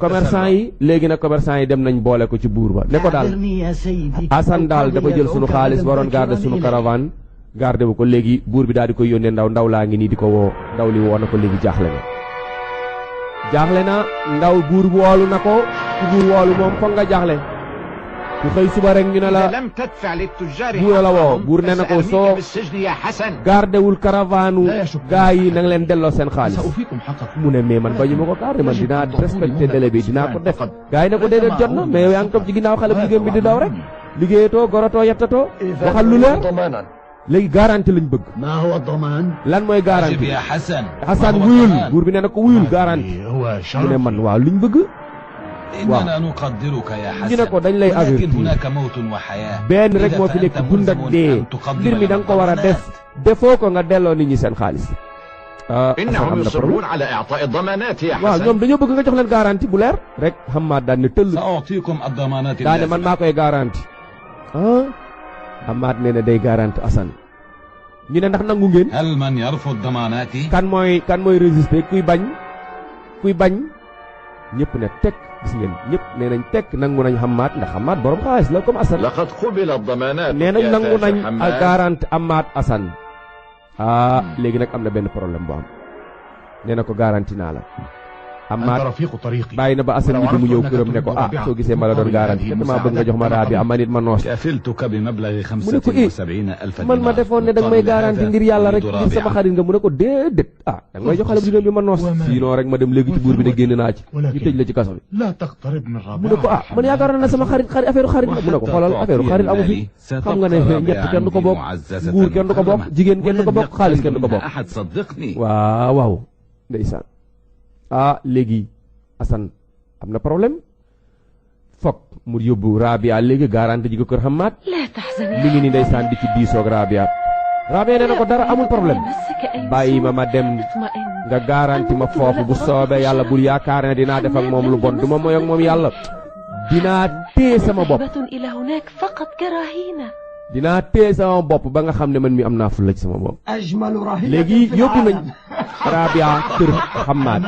commerçant yi léegi nag commerçant yi dem nañ boole ko ci buur ba ne ko daal Assane daal dafa jël sunu xaalis waroon garder sunu caravane garder wu ko léegi buur bi daal di koy yónnee ndaw laa ngi nii di ko woo ndaw li woo na ko léegi jaaxle na ndaw buur woolu na ko ku buur woolu moom foog nga jaaxle ku xëy suba rek ñu ne la buur la woo buur ne na ko soo gardewul caravane gaa yi na nga leen delloo seen xaalis mu ne mais man bañu ma ko garder man dinaa respecté délai bi dinaa ko def gaa yi ne ko déedéet jot na mais yow yaa ngi toog ci ginnaaw xale bu jigéen bi di daw rek liggéeyatoo gorotoo yettatoo waxal lu leer léegi garanti lañ bëgg lan mooy garanti Hassan wuyul buur bi nee na ko wuyul garanti mu ne man waaw liñ bëgg waaw ñu ne ko dañ lay avertir benn rek moo fi nekk dund ak dee mbir mi da nga ko war a def defoo ko nga delloo nit ñi seen xaalis إنهم يصرون على إعطاء الضمانات يا حسن. waaw ñoom dañoo bëgg nga jox leen garantie bu leer rek Hammad daan ne tëll سأعطيكم الضمانات daane man maa koy garantie Hammad nee na day garantie Assane ñu ne ndax nangu ngeen هل من يرفض ضماناتي kan mooy résister kuy bañ ñëpp ne tekk gis ngeen ñëpp nee nañ tekk nangu nañ Hammad ndax Hammad borom xaalis la comme Assane لقد قبل الضمانات nee nañ nangu nañ حماد. garantie Hammad Assane léegi nag am na benn problème bu am nee na ko garantie naa la Hammad bàyyi na ba Assane bi mu ñëw këram ne ko soo gisee ma la doon garantie damaa bëgg nga jox ma Rabia ama nit ma noos كفلتك بمبلغ mu ne ko 75,000 man ma defoon ne danga may garantie ngir yàlla rek ngir sama xarit nga mu ne ko déedéet danga may jox xale bu jigéen bi ma noos sinon rek ma dem léegi ci buur bi ne génn naa ci ñu tëj la ci kaso bi mu ne ko man yaakaar na sama xarit affaire xarit la mu ne ko xoolal affaire xarit amu fi xam nga ne ñett kenn du ko bokk nguur kenn du ko bokk jigéen kenn du ko bokk xaalis kenn du ko bokk أحد صدقني waaw ndeysaan léegi Assane am na problème fokk mu yóbbu Rabia léegi garantie ji ko kër Hammad mi ngi ni ndeysaan di ci diisoog Rabia nee na ko dara amul problème bàyyi ma dem nga garantie ma foofu bu soobee yàlla bul yaakaar ne dinaa def ak moom lu bon du ma moy ak moom yàlla dinaa téye sama bopp dinaa téye sama bopp ba nga xam ne man mi am naa fulla ci sama bopp léegi yóbbu nañ Rabia kër Hammad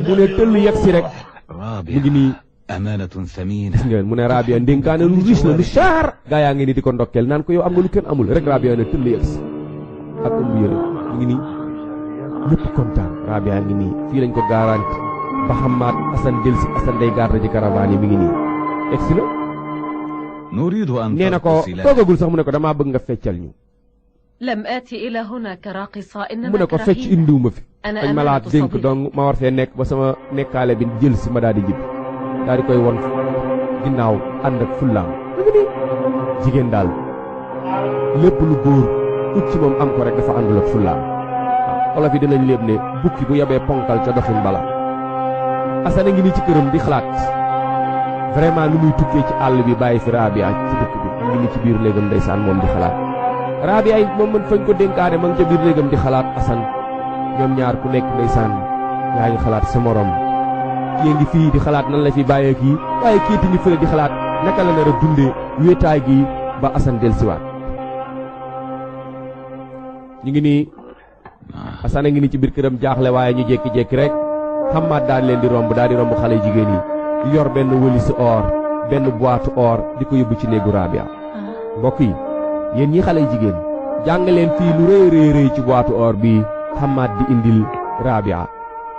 mu ne tëll yegg si rek mu ngi nii أمانة ثمينة gis ngeen mu ne Rabia ndénkaane lu riche la lu cher gaa yaa ngi nii di ko ndokkeel naan ko yow am nga lu kenn amul rek Rabia ne tëll yegg si ak ëmb yëre mu ngi nii ñëpp kontaan Rabia ngi nii fii lañ ko garanti ba Hammad Assane del si Assane day garde ji caravane yi mi ngi nii egg si na نريد أن nee na ko toogagul sax mu ne ko damaa bëgg nga feccal ñu لم آتي إلى هنا كراقصة mu إنما ne ko fecc كرهينة. indiwuma fi أنا dañ ma laa أمانة dénk صديق. donc ma war fee nekk ba sama nekkaale bi jël si ma daal di jibbi daal di koy won ginnaaw ànd ak fullaam jigéen daal lépp lu góor ut ci moom am ko rek dafa àndul ak fullaam waaw olof yi dinañ léeb ne bukki bu yabee ponkal ca doxin bala Assane ngi nii ci këram di xalaat vraiment lu muy tukkee ci àll bi bàyyi fi Rabia ci dëkk bi mu ngi nii ci biir léegam ndeysaan moom di xalaat Rabia yi moom mën fañ ko dénkaane ma ngi ca biir léegam di xalaat Assane ñoom ñaar ku nekk ndeysaan yaa ngi xalaat sa morom kii ngi fii di xalaat nan la fi bàyyee kii waaye kii ti ngi fële di xalaat naka la nar a dundee wéetaay gi ba Assane dellusiwaat ñu ngi nii Assane a ngi nii ci biir këram jaaxle waaye ñu jékki-jékki rek Hammad daal leen di romb xale jigéen yi yor benn wëlis or benn boîte or di ko yóbbu ci néegu Rabia mbokk yi yéen ñi xale jigéen jàng leen fii lu rëy rëy ci boîte or bi Hammad di indil Rabia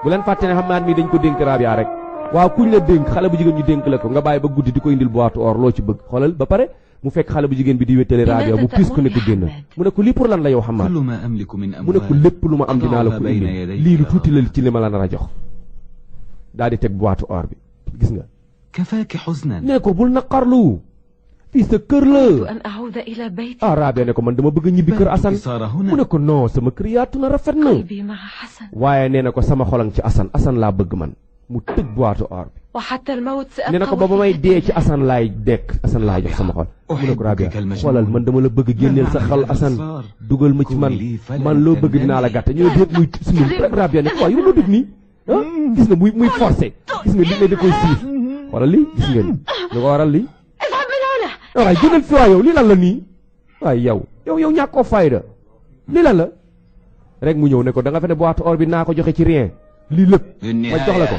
bu leen fàtte ne Hammad mi dañ ko dénk Rabia rek waaw kuñ la dénk xale bu jigéen ñu dénk la ko nga bàyyi ba guddi di ko indil boîte or loo ci bëgg xoolal ba pare mu fekk xale bu jigéen bi di wéttale Rabia mu piis ko ne ko génn mu ne ko lii pour lan la yow Hammad كل ما أملك من mu ne ko أموال lépp lu ma am dinaa la ko indi lii lu tuuti la ci li ma la nar a jox daal di teg boîte or bi gis nga كفاك حزنا ne ko bul naqarlu fii sa kër la أريد أن أعود إلى بيتي Rabia ne ko man dama bëgg ñibbi kër Assane صار mu هنا ne ko non sama kër yaatu na rafet na قلبي مع حسن waaye nee na ko sama xolang ci Assane laa bëgg man mu tëj boîte or bi وحتى الموت nee na ko ba ba may dee ci Assane laay dekk Assane laay jox sama xol mu ne ko Rabia xoolal man dama la bëgg génneel sa xol Assane dugal ma ci man loo bëgg dinaa la gàtte ñoo déet muy simil rek Rabia ne ko waaw yow loo def nii gis nga muy forcé gis nga li ne da koy siif xoolal lii gis ngeen lu ko waral lii waaye génneel fi waa yow lii lan la nii waaye yow ñàkkoo fayda lii lan la rek mu ñëw ne ko da nga fe ne boîte or bi naa ko joxe ci rien lii lépp ma jox la ko